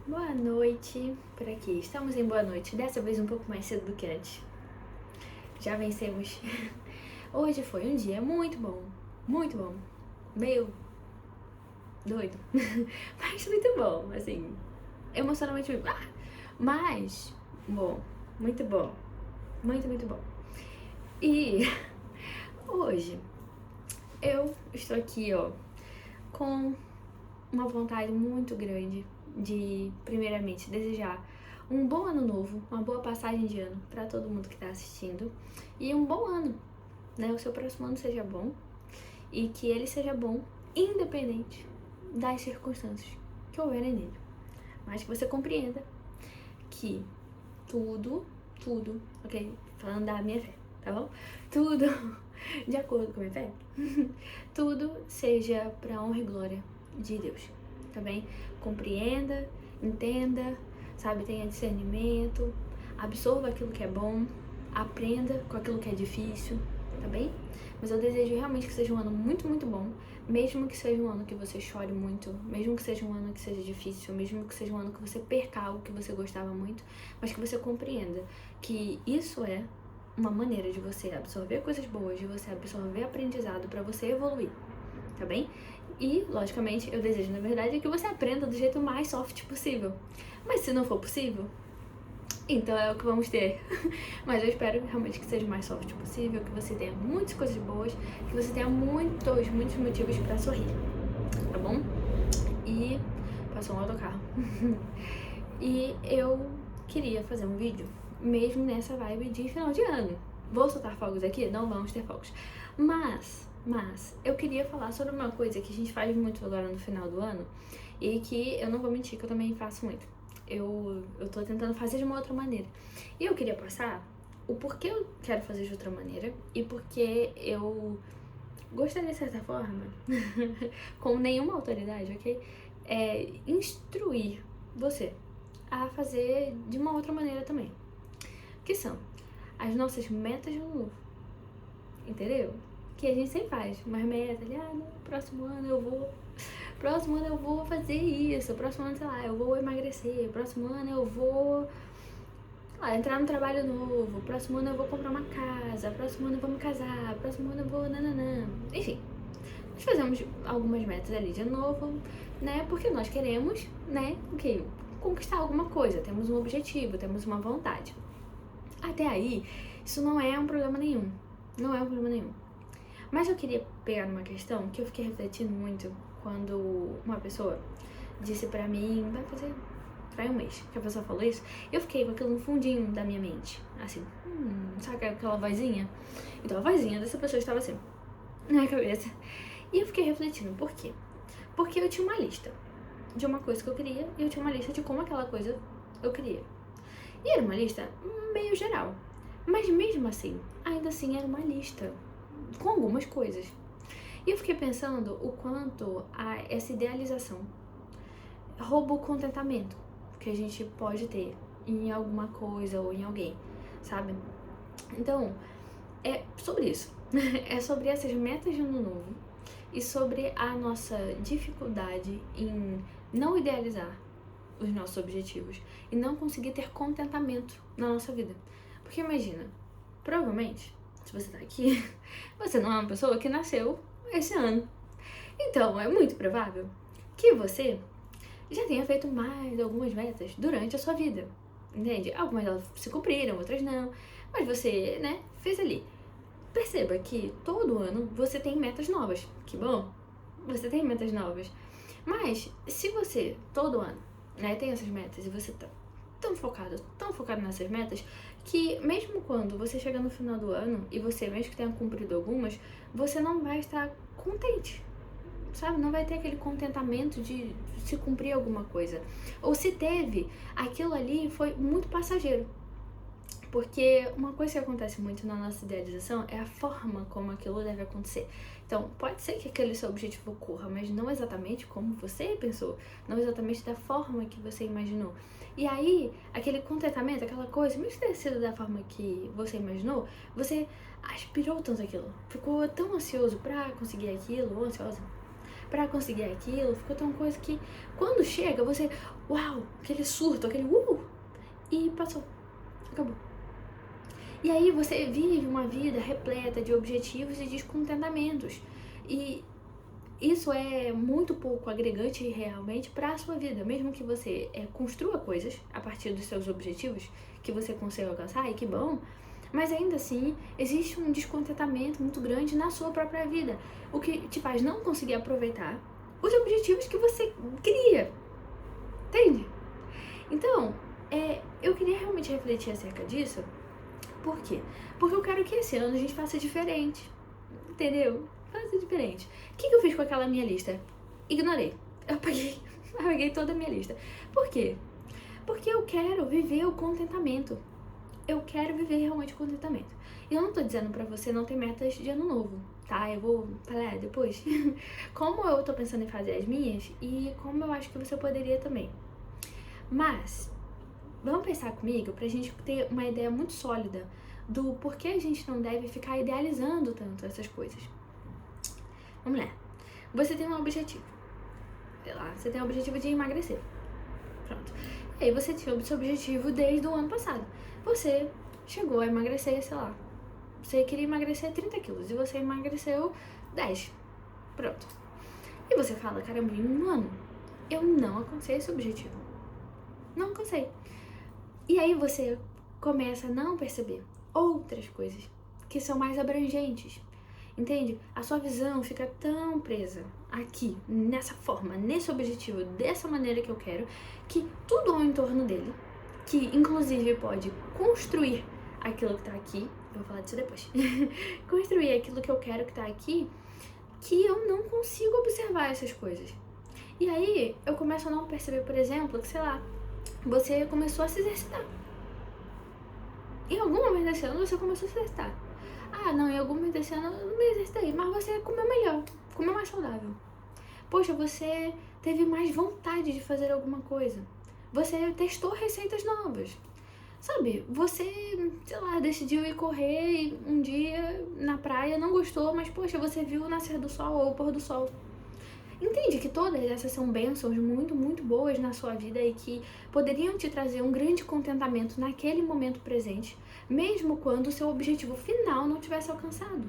Boa noite por aqui. Estamos em boa noite, dessa vez um pouco mais cedo do que antes. Já vencemos. Hoje foi um dia muito bom, meio doido, mas muito bom, assim, emocionalmente mas bom, muito bom, muito bom. E hoje eu estou aqui, com uma vontade muito grande de, primeiramente, desejar um bom ano novo, uma boa passagem de ano para todo mundo que está assistindo e um bom ano, né? O seu próximo ano seja bom e que ele seja bom independente das circunstâncias que houverem nele, mas que você compreenda que tudo, ok? Falando da minha fé, tá bom? Tudo de acordo com a minha fé, tudo seja para honra e glória de Deus, tá bem? Compreenda, entenda, sabe? Tenha discernimento, absorva aquilo que é bom, aprenda com aquilo que é difícil, tá bem? Mas eu desejo realmente que seja um ano muito bom, mesmo que seja um ano que você chore muito, mesmo que seja um ano que seja difícil, mesmo que seja um ano que você perca algo que você gostava muito, mas que você compreenda que isso é uma maneira de você absorver coisas boas, de você absorver aprendizado para você evoluir, tá bem? E, logicamente, eu desejo, na verdade, que você aprenda do jeito mais soft possível. Mas se não for possível, então é o que vamos ter. Mas eu espero realmente que seja o mais soft possível, que você tenha muitas coisas boas, que você tenha muitos motivos pra sorrir, tá bom? E passou um autocarro. E eu queria fazer um vídeo, mesmo nessa vibe de final de ano. Vou soltar fogos aqui? Não vamos ter fogos. Mas eu queria falar sobre uma coisa que a gente faz muito agora no final do ano e que eu não vou mentir que eu também faço muito. Eu tô tentando fazer de uma outra maneira. E eu queria passar o porquê eu quero fazer de outra maneira e porque eu gostaria, de certa forma, com nenhuma autoridade, ok? Instruir você a fazer de uma outra maneira também. Que são as nossas metas de ano novo. Entendeu? Que a gente sempre faz umas metas ali, no próximo ano eu vou fazer isso, próximo ano, sei lá, eu vou emagrecer, próximo ano eu vou, sei lá, entrar no trabalho novo, próximo ano eu vou comprar uma casa, próximo ano eu vou me casar, próximo ano eu vou nananã. Enfim, nós fazemos algumas metas ali de novo, né, porque nós queremos, né, conquistar alguma coisa, temos um objetivo, temos uma vontade. Até aí, isso não é um problema nenhum. Não é um problema nenhum. Mas eu queria pegar numa questão que eu fiquei refletindo muito quando uma pessoa disse pra mim, vai um mês que a pessoa falou isso, eu fiquei com aquilo no fundinho da minha mente, assim, sabe aquela vozinha? Então a vozinha dessa pessoa estava assim, na minha cabeça. E eu fiquei refletindo, por quê? Porque eu tinha uma lista de uma coisa que eu queria e eu tinha uma lista de como aquela coisa eu queria. E era uma lista meio geral. Mas mesmo assim, ainda assim era uma lista com algumas coisas. E eu fiquei pensando o quanto essa idealização rouba o contentamento que a gente pode ter em alguma coisa ou em alguém, sabe? Então, é sobre isso. É sobre essas metas de ano novo e sobre a nossa dificuldade em não idealizar os nossos objetivos e não conseguir ter contentamento na nossa vida. Porque imagina, provavelmente, se você tá aqui, você não é uma pessoa que nasceu esse ano. Então, é muito provável que você já tenha feito mais algumas metas durante a sua vida, entende? Algumas delas se cumpriram, outras não, mas você, né, fez ali. Perceba que todo ano você tem metas novas. Que bom, você tem metas novas. Mas, se você, todo ano, né, tem essas metas e você tá tão focado nessas metas, que mesmo quando você chegar no final do ano e você, mesmo que tenha cumprido algumas, você não vai estar contente, sabe? Não vai ter aquele contentamento de se cumprir alguma coisa. Ou se teve, aquilo ali foi muito passageiro. Porque uma coisa que acontece muito na nossa idealização é a forma como aquilo deve acontecer. Então, pode ser que aquele seu objetivo ocorra, mas não exatamente como você pensou, não exatamente da forma que você imaginou. E aí, aquele contentamento, aquela coisa, mesmo ter sido da forma que você imaginou, você aspirou tanto aquilo, ficou tão ansioso pra conseguir aquilo, ou ansiosa, pra conseguir aquilo, ficou tão coisa que quando chega, você, uau, aquele surto, aquele e passou, acabou. E aí você vive uma vida repleta de objetivos e descontentamentos. E isso é muito pouco agregante realmente para a sua vida. Mesmo que você construa coisas a partir dos seus objetivos, que você consiga alcançar, e que bom, mas ainda assim existe um descontentamento muito grande na sua própria vida, o que te faz não conseguir aproveitar os objetivos que você queria. Entende? Então, eu queria realmente refletir acerca disso. Por quê? Porque eu quero que esse ano a gente faça diferente. Entendeu? Faça diferente. O que eu fiz com aquela minha lista? Ignorei. Eu apaguei toda a minha lista. Por quê? Porque eu quero viver o contentamento. Eu quero viver realmente o contentamento. E eu não tô dizendo pra você não ter metas de ano novo, tá? Eu vou falar depois como eu tô pensando em fazer as minhas e como eu acho que você poderia também. Mas, vamos pensar comigo pra gente ter uma ideia muito sólida do porquê a gente não deve ficar idealizando tanto essas coisas. Vamos lá. Você tem um objetivo. Sei lá, você tem o objetivo de emagrecer. Pronto. E aí você tinha o seu objetivo desde o ano passado. Você chegou a emagrecer, sei lá. Você queria emagrecer 30 quilos e você emagreceu 10. Pronto. E você fala, caramba, em um ano eu não alcancei esse objetivo. Não alcancei. E aí você começa a não perceber outras coisas que são mais abrangentes. Entende? A sua visão fica tão presa aqui, nessa forma, nesse objetivo, dessa maneira que eu quero, que tudo ao entorno dele, que inclusive pode construir aquilo que tá aqui, eu vou falar disso depois, construir aquilo que eu quero que tá aqui, que eu não consigo observar essas coisas. E aí eu começo a não perceber, por exemplo, que sei lá, você começou a se exercitar. Em algum momento desse ano você começou a se exercitar. Ah, não, em algum momento desse ano eu não me exercitei, mas você comeu melhor, comeu mais saudável. Poxa, você teve mais vontade de fazer alguma coisa. Você testou receitas novas. Sabe, você, sei lá, decidiu ir correr um dia na praia, não gostou, mas poxa, você viu o nascer do sol ou o pôr do sol. Entende que todas essas são bênçãos muito, muito boas na sua vida e que poderiam te trazer um grande contentamento naquele momento presente, mesmo quando o seu objetivo final não tivesse alcançado.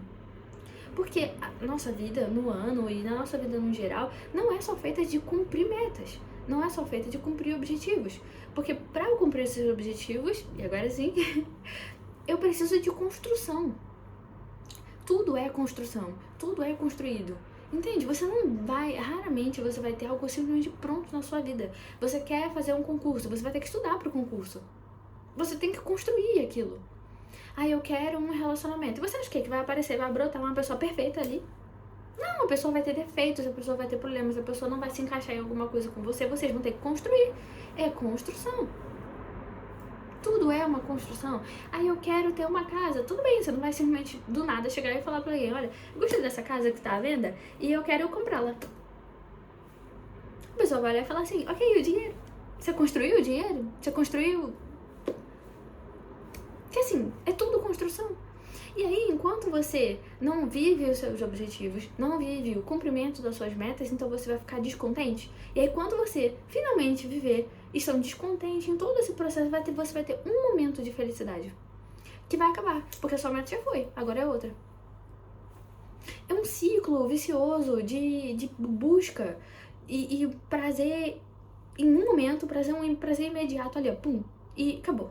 Porque a nossa vida no ano e na nossa vida no geral não é só feita de cumprir metas, não é só feita de cumprir objetivos. Porque para eu cumprir esses objetivos, e agora sim, eu preciso de construção. Tudo é construção, tudo é construído. Entende? Você não vai, raramente você vai ter algo simplesmente pronto na sua vida. Você quer fazer um concurso, você vai ter que estudar para o concurso. Você tem que construir aquilo. Ah, eu quero um relacionamento. E você acha que vai aparecer, vai brotar uma pessoa perfeita ali? Não, a pessoa vai ter defeitos, a pessoa vai ter problemas, a pessoa não vai se encaixar em alguma coisa com você, vocês vão ter que construir. É construção. Tudo é uma construção. Aí eu quero ter uma casa. Tudo bem, você não vai simplesmente do nada chegar e falar pra alguém, olha, gostei dessa casa que tá à venda e eu quero comprá-la. A pessoa vai olhar e falar assim, ok, e o dinheiro? Você construiu o dinheiro? Você construiu... Que assim, é tudo construção. E aí, enquanto você não vive os seus objetivos, não vive o cumprimento das suas metas, então você vai ficar descontente. E aí, quando você finalmente viver estando descontente em todo esse processo, você vai ter um momento de felicidade que vai acabar, porque a sua meta já foi, agora é outra. É um ciclo vicioso de busca e prazer em um momento, um prazer imediato ali, ó, pum, e acabou.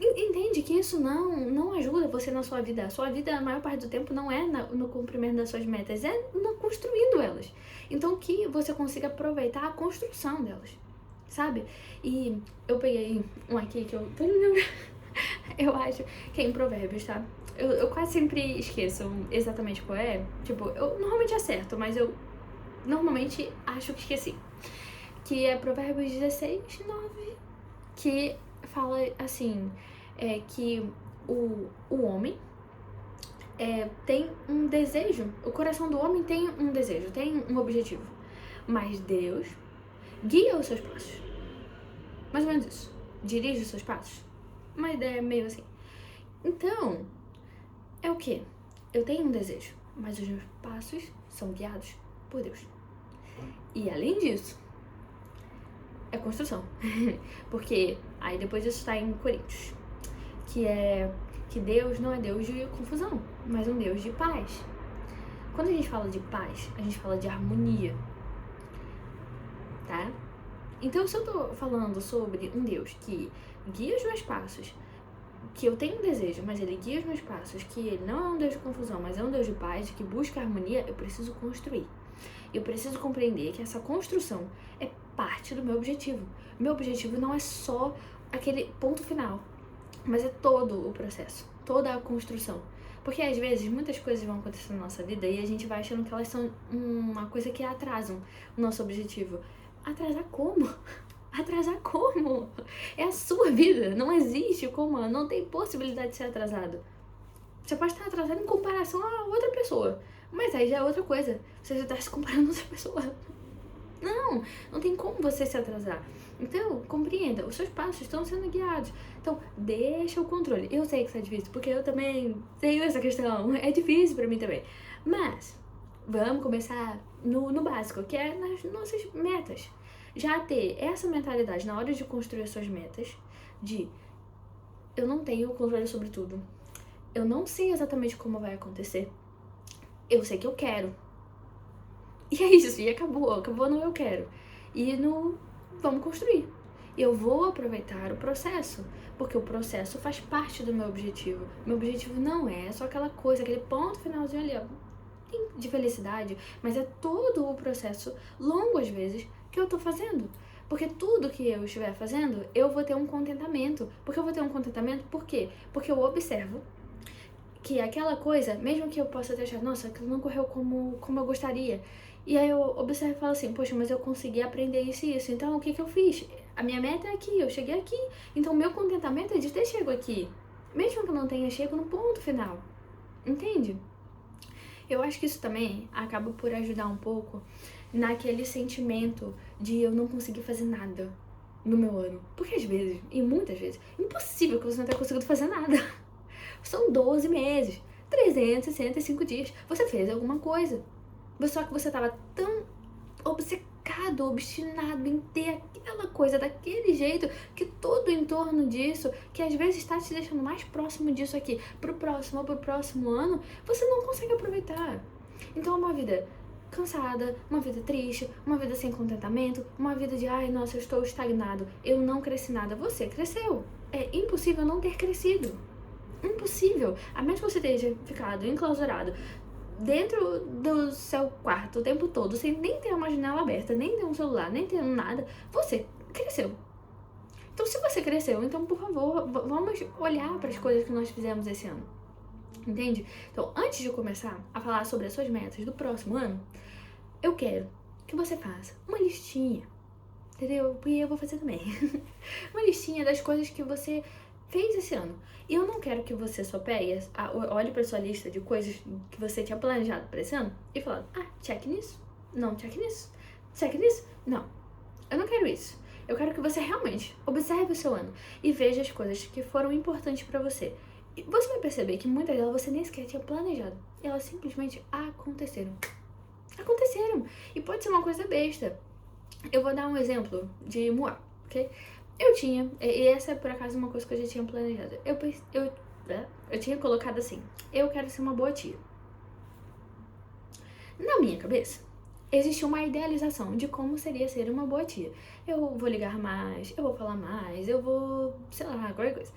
Entende que isso não ajuda você na sua vida. A sua vida, a maior parte do tempo, não é no cumprimento das suas metas, é no construindo elas. Então, que você consiga aproveitar a construção delas, sabe? E eu peguei um aqui que eu tô lembrando, eu acho que é em Provérbios, tá? Eu quase sempre esqueço exatamente qual é. Tipo, eu normalmente acerto, mas eu normalmente acho que esqueci. Que é Provérbios 16, 9, que fala assim, que o homem tem um desejo, o coração do homem tem um desejo, tem um objetivo, mas Deus guia os seus passos. Mais ou menos isso. Dirige os seus passos. Uma ideia meio assim. Então, é o quê? Eu tenho um desejo, mas os meus passos são guiados por Deus. E além disso, é construção. Porque aí depois isso está em Coríntios, que é que Deus não é Deus de confusão, mas um Deus de paz. Quando a gente fala de paz, a gente fala de harmonia, tá? Então, se eu tô falando sobre um Deus que guia os meus passos, que eu tenho um desejo, mas ele guia os meus passos, que ele não é um Deus de confusão, mas é um Deus de paz, que busca harmonia, eu preciso construir. Eu preciso compreender que essa construção é parte do meu objetivo. Meu objetivo não é só aquele ponto final, mas é todo o processo, toda a construção. Porque às vezes muitas coisas vão acontecer na nossa vida e a gente vai achando que elas são uma coisa que atrasam o nosso objetivo. Atrasar como? Atrasar como? É a sua vida, não existe como, não tem possibilidade de ser atrasado. Você pode estar atrasado em comparação a outra pessoa, mas aí já é outra coisa, você já está se comparando a outra pessoa. Não tem como você se atrasar. Então, compreenda, os seus passos estão sendo guiados. Então, deixa o controle. Eu sei que isso é difícil, porque eu também tenho essa questão. É difícil pra mim também. Mas, vamos começar no básico, que é nas nossas metas. Já ter essa mentalidade na hora de construir as suas metas, de eu não tenho controle sobre tudo. Eu não sei exatamente como vai acontecer. Eu sei que eu quero. E é isso, e acabou no eu quero. E no vamos construir. Eu vou aproveitar o processo, porque o processo faz parte do meu objetivo. Meu objetivo não é só aquela coisa, aquele ponto finalzinho ali, ó, de felicidade, mas é todo o processo, longo às vezes, que eu tô fazendo. Porque tudo que eu estiver fazendo, eu vou ter um contentamento. Porque eu vou ter um contentamento, por quê? Porque eu observo que aquela coisa, mesmo que eu possa ter achado, nossa, aquilo não correu como eu gostaria. E aí eu observo e falo assim, poxa, mas eu consegui aprender isso e isso, então o que eu fiz? A minha meta é aqui, eu cheguei aqui, então o meu contentamento é de ter chego aqui. Mesmo que eu não tenha chego no ponto final, entende? Eu acho que isso também acaba por ajudar um pouco naquele sentimento de eu não conseguir fazer nada no meu ano. Porque às vezes, e muitas vezes, é impossível que você não tenha conseguido fazer nada. São 12 meses, 365 dias, você fez alguma coisa. Só que você estava tão obcecado, obstinado em ter aquela coisa daquele jeito, que todo o entorno disso, que às vezes está te deixando mais próximo disso aqui, pro próximo ano, você não consegue aproveitar. Então é uma vida cansada, uma vida triste, uma vida sem contentamento, uma vida de, ai, nossa, eu estou estagnado, eu não cresci nada. Você cresceu. É impossível não ter crescido. Impossível. A menos que você esteja ficado enclausurado dentro do seu quarto o tempo todo, sem nem ter uma janela aberta, nem ter um celular, nem ter nada, você cresceu. Então, se você cresceu, então, por favor, vamos olhar para as coisas que nós fizemos esse ano. Entende? Então, antes de começar a falar sobre as suas metas do próximo ano, eu quero que você faça uma listinha, entendeu? E eu vou fazer também. Uma listinha das coisas que você fez esse ano. E eu não quero que você só pegue, olhe pra sua lista de coisas que você tinha planejado pra esse ano e fale, check nisso, não, check nisso, check nisso, não. Eu não quero isso. Eu quero que você realmente observe o seu ano e veja as coisas que foram importantes pra você. E você vai perceber que muitas delas você nem sequer tinha planejado. Elas simplesmente aconteceram. Aconteceram. E pode ser uma coisa besta. Eu vou dar um exemplo de Moá, ok? Eu tinha, e essa é por acaso uma coisa que eu já tinha planejado. Eu tinha colocado assim, eu quero ser uma boa tia. Na minha cabeça, existia uma idealização de como seria ser uma boa tia. Eu vou ligar mais, eu vou falar mais, eu vou, sei lá, qualquer coisa.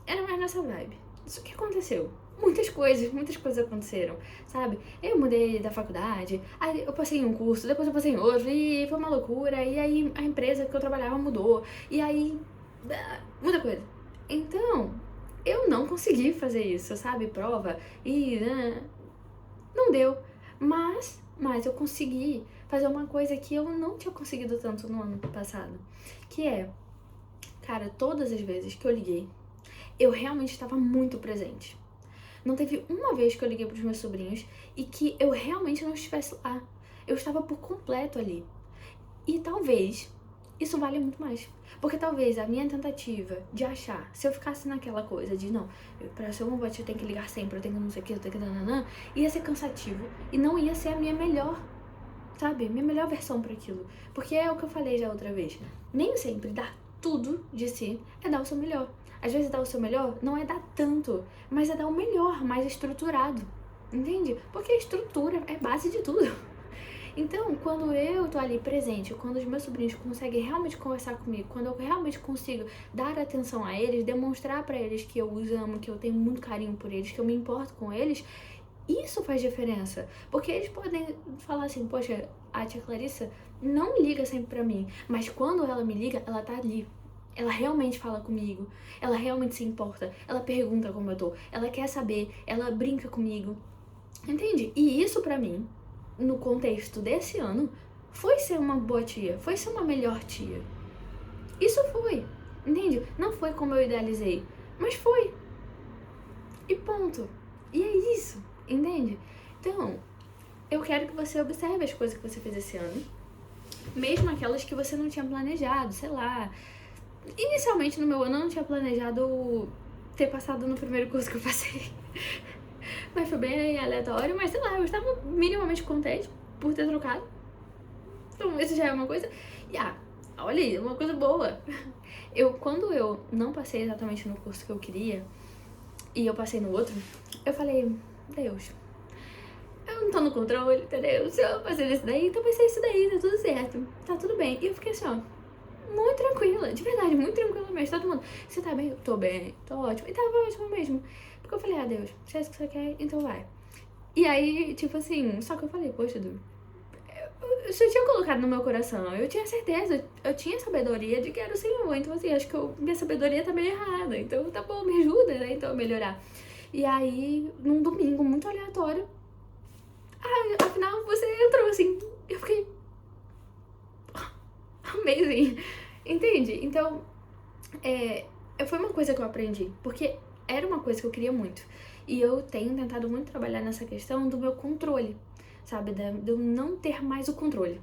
Era mais nessa vibe. Isso que aconteceu. Muitas coisas aconteceram, sabe? Eu mudei da faculdade, aí eu passei em um curso, depois eu passei em outro, e foi uma loucura, e aí a empresa que eu trabalhava mudou, e aí muita coisa. Então, eu não consegui fazer isso, sabe? Prova, e não deu. Mas eu consegui fazer uma coisa que eu não tinha conseguido tanto no ano passado, que é, cara, todas as vezes que eu liguei, eu realmente estava muito presente. Não teve uma vez que eu liguei pros meus sobrinhos e que eu realmente não estivesse lá. Eu estava por completo ali. E talvez isso valha muito mais. Porque talvez a minha tentativa de achar, se eu ficasse naquela coisa de não, pra ser uma boa tia eu tenho que ligar sempre, eu tenho que não sei o que, eu tenho que nananã, ia ser cansativo e não ia ser a minha melhor sabe? Minha melhor versão para aquilo. Porque é o que eu falei já outra vez. Nem sempre dar tudo de si é dar o seu melhor. Às vezes dar o seu melhor não é dar tanto, mas é dar o melhor, mais estruturado. Entende? Porque a estrutura é base de tudo. Então, quando eu tô ali presente, quando os meus sobrinhos conseguem realmente conversar comigo, quando eu realmente consigo dar atenção a eles, demonstrar pra eles que eu os amo, que eu tenho muito carinho por eles, que eu me importo com eles, isso faz diferença. Porque eles podem falar assim, poxa, a tia Clarissa não liga sempre pra mim, mas quando ela me liga, ela tá ali. Ela realmente fala comigo, ela realmente se importa, ela pergunta como eu tô, ela quer saber, ela brinca comigo. Entende? E isso pra mim, no contexto desse ano, foi ser uma boa tia, foi ser uma melhor tia. Isso foi, entende? Não foi como eu idealizei, mas foi. E ponto. E é isso, entende? Então, eu quero que você observe as coisas que você fez esse ano, mesmo aquelas que você não tinha planejado, sei lá. Inicialmente no meu ano eu não tinha planejado ter passado no primeiro curso que eu passei. Mas foi bem aleatório, mas sei lá, eu estava minimamente contente por ter trocado. Então isso já é uma coisa. E olha aí, uma coisa boa. Quando eu não passei exatamente no curso que eu queria, e eu passei no outro, eu falei, Deus, eu não tô no controle, entendeu? Se eu passei nesse daí, então vai ser isso daí, tá tudo certo, tá tudo bem. E eu fiquei assim, ó, muito tranquila, de verdade, muito tranquila mesmo. Todo mundo, você tá bem? Eu tô bem, tô ótimo. E tava ótimo mesmo. Porque eu falei, Deus, se é isso que você quer, então vai. E aí, tipo assim, só que eu falei, poxa, Edu, eu já tinha colocado no meu coração, eu tinha certeza, eu tinha sabedoria de que era o Senhor. Então assim, acho que minha sabedoria tá meio errada. Então tá bom, me ajuda, né, então a melhorar. E aí, num domingo muito aleatório, afinal você entrou assim, eu fiquei amazing, entende? Então, foi uma coisa que eu aprendi, porque era uma coisa que eu queria muito. E eu tenho tentado muito trabalhar nessa questão do meu controle, sabe? De eu não ter mais o controle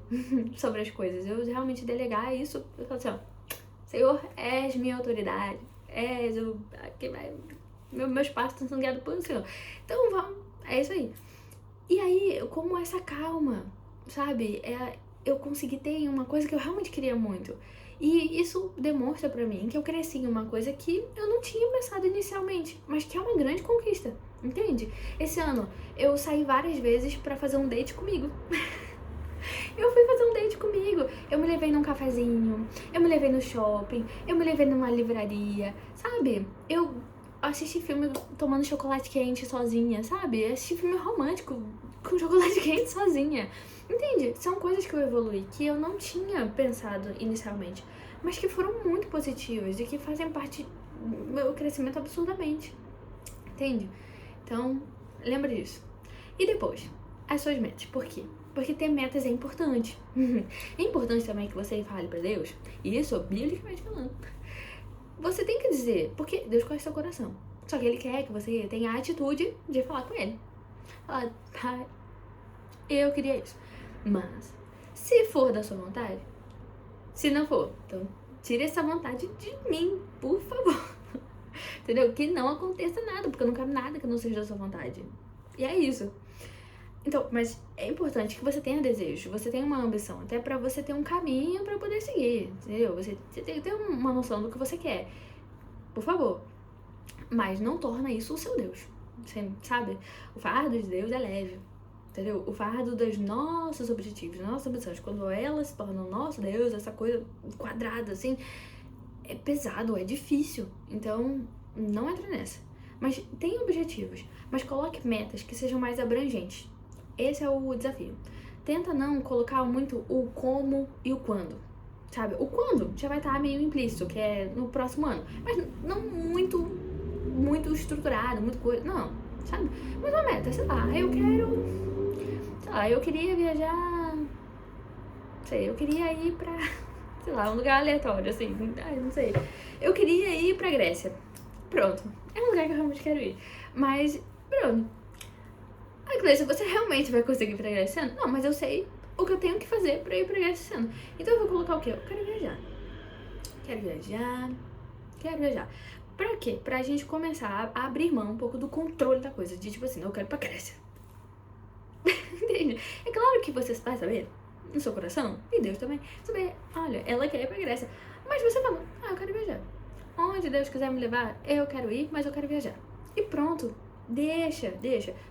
sobre as coisas. Eu realmente delegar isso, eu falo assim, ó, Senhor, és minha autoridade, és o... meus passos estão sendo guiados pelo Senhor. Então, vamos, é isso aí. E aí, como essa calma, sabe? Eu consegui ter uma coisa que eu realmente queria muito. E isso demonstra pra mim que eu cresci em uma coisa que eu não tinha pensado inicialmente, mas que é uma grande conquista, entende? Esse ano, eu saí várias vezes pra fazer um date comigo. Eu fui fazer um date comigo. Eu me levei num cafezinho, eu me levei no shopping, eu me levei numa livraria, sabe? Eu assisti filme tomando chocolate quente sozinha, sabe? Eu assisti filme romântico com chocolate quente sozinha. Entende? São coisas que eu evoluí, que eu não tinha pensado inicialmente, mas que foram muito positivas e que fazem parte do meu crescimento absurdamente. Entende? Então, lembra disso. E depois, as suas metas. Por quê? Porque ter metas é importante. É importante também que você fale pra Deus, e isso biblicamente falando. Você tem que dizer, porque Deus conhece seu coração. Só que Ele quer que você tenha a atitude de falar com Ele. Falar, Pai, eu queria isso. Mas, se for da sua vontade, se não for, então tire essa vontade de mim, por favor. Entendeu? Que não aconteça nada, porque eu não quero nada que não seja da sua vontade. E é isso. Então, mas é importante que você tenha desejo, você tenha uma ambição, até pra você ter um caminho pra poder seguir, entendeu? Você tem que ter uma noção do que você quer, por favor. Mas não torna isso o seu Deus, você sabe? O fardo de Deus é leve, entendeu? O fardo dos nossos objetivos, das nossas ambições, quando elas se tornam o nosso Deus, essa coisa quadrada, assim, é pesado, é difícil. Então, não entre nessa. Mas tenha objetivos, mas coloque metas que sejam mais abrangentes. Esse é o desafio. Tenta não colocar muito o como e o quando, sabe? O quando já vai estar meio implícito, que é no próximo ano. Mas não muito estruturado, muito coisa, não, sabe? Mas uma meta, sei lá, eu queria viajar, eu queria ir pra, sei lá, um lugar aleatório, assim, não sei. Eu queria ir pra Grécia. Pronto, é um lugar que eu realmente quero ir. Mas, pronto. Gleice, você realmente vai conseguir ir pra Grécia esse ano? Não, mas eu sei o que eu tenho que fazer pra ir pra Grécia esse ano. Então eu vou colocar o quê? Eu quero viajar. Quero viajar. Pra quê? Pra gente começar a abrir mão um pouco do controle da coisa. De tipo assim, eu quero ir pra Grécia. Entende? É claro que você vai saber no seu coração, e Deus também. Saber, olha, ela quer ir pra Grécia. Mas você fala, eu quero viajar. Onde Deus quiser me levar, eu quero ir, mas eu quero viajar. E pronto. Deixa.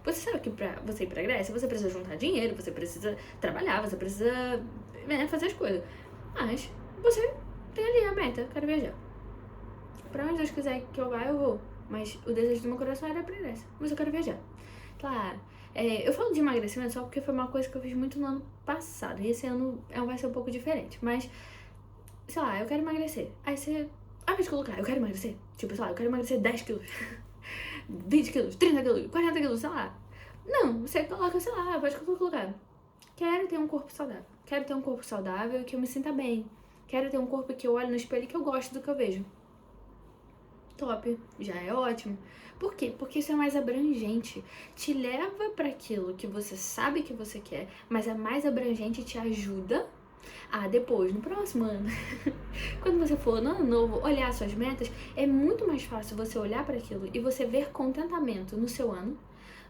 Você sabe que pra você ir pra Grécia, você precisa juntar dinheiro, você precisa trabalhar, você precisa fazer as coisas. Mas você tem ali a meta, eu quero viajar. Pra onde Deus quiser que eu vá, eu vou. Mas o desejo do meu coração era pra Grécia. Mas eu quero viajar. Claro, eu falo de emagrecimento só porque foi uma coisa que eu fiz muito no ano passado. E esse ano vai ser um pouco diferente. Mas, sei lá, eu quero emagrecer. Aí você, ao invés de colocar, eu quero emagrecer. Tipo, sei lá, eu quero emagrecer 10 quilos. 20 quilos, 30 quilos, 40 quilos, sei lá. Não, você coloca, sei lá, pode colocar. Quero ter um corpo saudável. Quero ter um corpo saudável e que eu me sinta bem. Quero ter um corpo que eu olho no espelho e que eu gosto do que eu vejo. Top, já é ótimo. Por quê? Porque isso é mais abrangente. Te leva para aquilo que você sabe que você quer, mas é mais abrangente e te ajuda a depois, no próximo ano, quando você for no ano novo, olhar suas metas, é muito mais fácil você olhar para aquilo e você ver contentamento no seu ano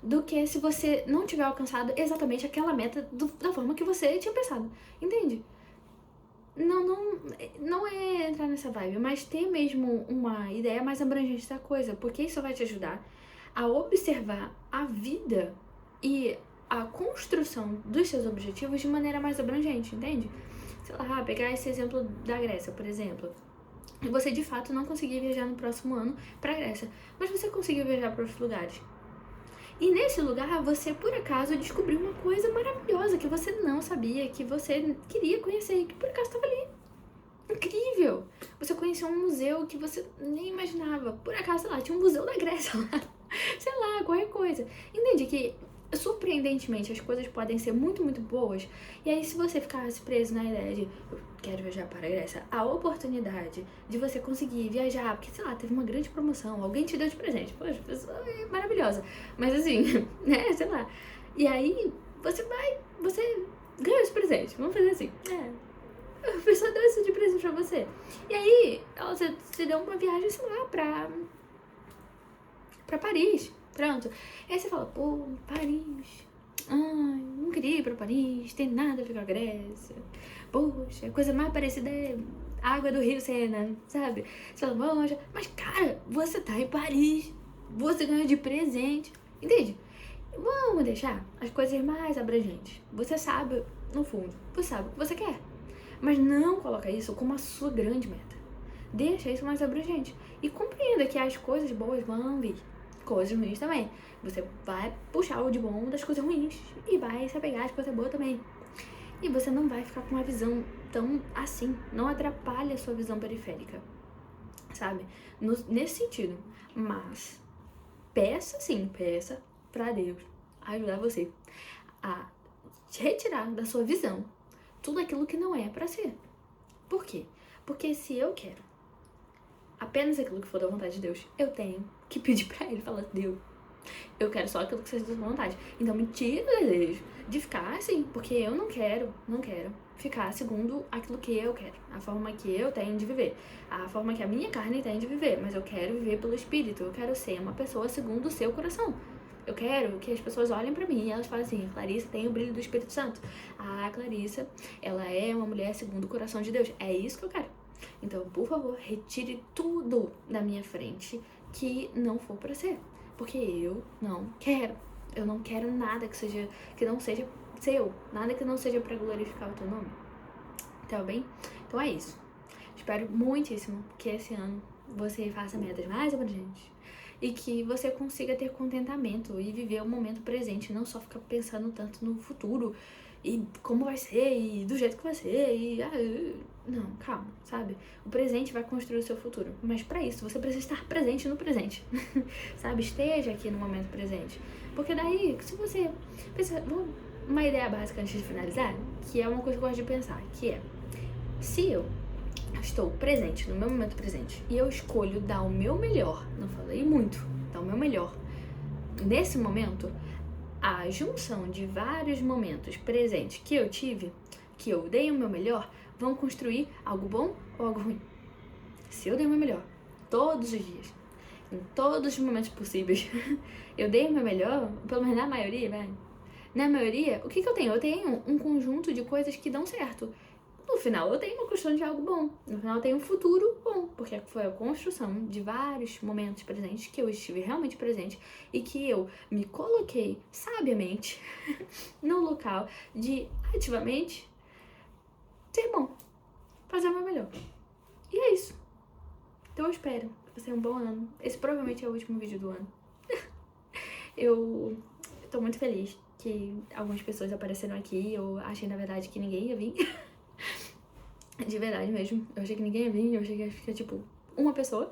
do que se você não tiver alcançado exatamente aquela meta da forma que você tinha pensado. Entende? Não é entrar nessa vibe, mas ter mesmo uma ideia mais abrangente da coisa, porque isso vai te ajudar a observar a vida e a construção dos seus objetivos de maneira mais abrangente, entende? Sei lá, pegar esse exemplo da Grécia, por exemplo. Você de fato não conseguia viajar no próximo ano pra Grécia, mas você conseguiu viajar para outros lugares. E nesse lugar, você, por acaso, descobriu uma coisa maravilhosa que você não sabia, que você queria conhecer e que por acaso estava ali. Incrível! Você conheceu um museu que você nem imaginava. Por acaso, sei lá, tinha um museu da Grécia lá. Sei lá, qualquer coisa. Entende que, surpreendentemente, as coisas podem ser muito, muito boas. E aí, se você ficasse preso na ideia de eu quero viajar para a Grécia, a oportunidade de você conseguir viajar, porque, sei lá, teve uma grande promoção, alguém te deu de presente. Poxa, pessoa é maravilhosa. Mas assim, né, sei lá. E aí, você ganha esse presente. Vamos fazer assim. A pessoa deu isso de presente pra você. E aí, você deu uma viagem, sei lá, pra Paris. Pronto. E aí você fala, pô, Paris. Ai, não queria ir pra Paris, tem nada a ver com a Grécia. Poxa, a coisa mais parecida é água do Rio Sena, sabe? Você fala, poxa, mas cara, você tá em Paris. Você ganhou de presente. Entende? Vamos deixar as coisas mais abrangentes. Você sabe, no fundo, você sabe o que você quer. Mas não coloca isso como a sua grande meta. Deixa isso mais abrangente. E compreenda que as coisas boas vão vir. Coisas ruins também. Você vai puxar o de bom das coisas ruins e vai se apegar às coisas boas também. E você não vai ficar com uma visão tão assim. Não atrapalha a sua visão periférica. Sabe? Nesse sentido. Mas peça pra Deus ajudar você a retirar da sua visão tudo aquilo que não é pra ser. Por quê? Porque se eu quero apenas aquilo que for da vontade de Deus, eu tenho que pedir pra Ele, falar, Deus, eu quero só aquilo que seja da sua vontade. Então me tira o desejo de ficar assim, porque eu não quero ficar segundo aquilo que eu quero, a forma que eu tenho de viver, a forma que a minha carne tem de viver, mas eu quero viver pelo Espírito, eu quero ser uma pessoa segundo o seu coração. Eu quero que as pessoas olhem pra mim e elas falem assim, a Clarissa tem o brilho do Espírito Santo. A Clarissa, ela é uma mulher segundo o coração de Deus. É isso que eu quero. Então, por favor, retire tudo da minha frente que não for pra ser. Porque eu não quero. Eu não quero nada que não seja seu. Nada que não seja pra glorificar o teu nome. Tá bem? Então é isso. Espero muitíssimo que esse ano você faça metas mais abrangentes. E que você consiga ter contentamento e viver o momento presente, não só ficar pensando tanto no futuro e como vai ser e do jeito que vai ser e não, calma, sabe? O presente vai construir o seu futuro, mas pra isso você precisa estar presente no presente. Sabe? Esteja aqui no momento presente. Porque daí, se você pensa, uma ideia básica antes de finalizar, que é uma coisa que eu gosto de pensar, que é, se eu estou presente no meu momento presente e eu escolho dar o meu melhor, não falei muito, dar o meu melhor nesse momento, a junção de vários momentos presentes que eu tive, que eu dei o meu melhor, vão construir algo bom ou algo ruim. Se eu dei o meu melhor todos os dias, em todos os momentos possíveis, eu dei o meu melhor, pelo menos na maioria, Na maioria, o que eu tenho? Eu tenho um conjunto de coisas que dão certo. No final, eu tenho uma construção de algo bom. No final, eu tenho um futuro bom. Porque foi a construção de vários momentos presentes que eu estive realmente presente e que eu me coloquei sabiamente no local de ativamente ser bom. Fazer o meu melhor. E é isso. Então eu espero que você tenha um bom ano. Esse provavelmente é o último vídeo do ano. Eu tô muito feliz que algumas pessoas apareceram aqui. Eu achei, na verdade, que ninguém ia vir. De verdade mesmo. Eu achei que ninguém ia vir. Eu achei que ia ficar, tipo, uma pessoa.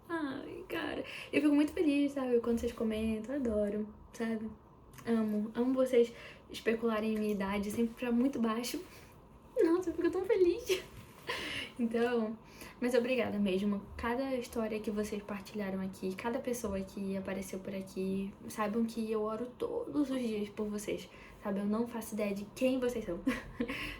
Ai, cara. Eu fico muito feliz, sabe? Quando vocês comentam. Adoro, sabe? Amo vocês especularem em minha idade sempre pra muito baixo. Nossa, eu fico tão feliz. Então, mas obrigada mesmo. Cada história que vocês partilharam aqui, cada pessoa que apareceu por aqui, saibam que eu oro todos os dias por vocês, sabe? Eu não faço ideia de quem vocês são,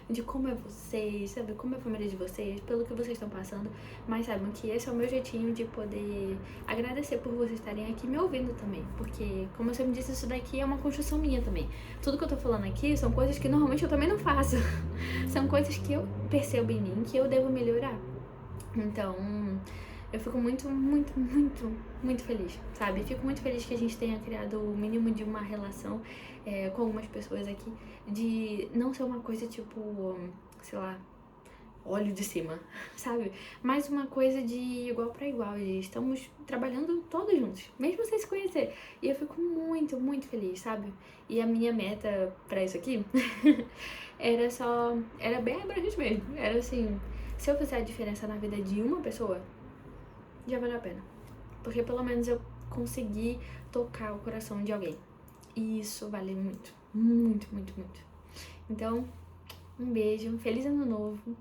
de como é vocês, sabe? Como é a família de vocês, pelo que vocês estão passando, mas saibam que esse é o meu jeitinho de poder agradecer por vocês estarem aqui me ouvindo também, porque, como eu sempre disse, isso daqui é uma construção minha também. Tudo que eu tô falando aqui são coisas que normalmente eu também não faço. São coisas que eu percebo em mim que eu devo melhorar. Então, eu fico muito, muito, muito, muito feliz, sabe? Fico muito feliz que a gente tenha criado o mínimo de uma relação com algumas pessoas aqui, de não ser uma coisa tipo, sei lá, óleo de cima, sabe? Mas uma coisa de igual pra igual, de estamos trabalhando todos juntos, mesmo sem se conhecer. E eu fico muito, muito feliz, sabe? E a minha meta pra isso aqui era bem abrangente mesmo. Era assim, se eu fizer a diferença na vida de uma pessoa, já valeu a pena. Porque pelo menos eu consegui tocar o coração de alguém. E isso vale muito, muito, muito, muito. Então, um beijo, feliz ano novo.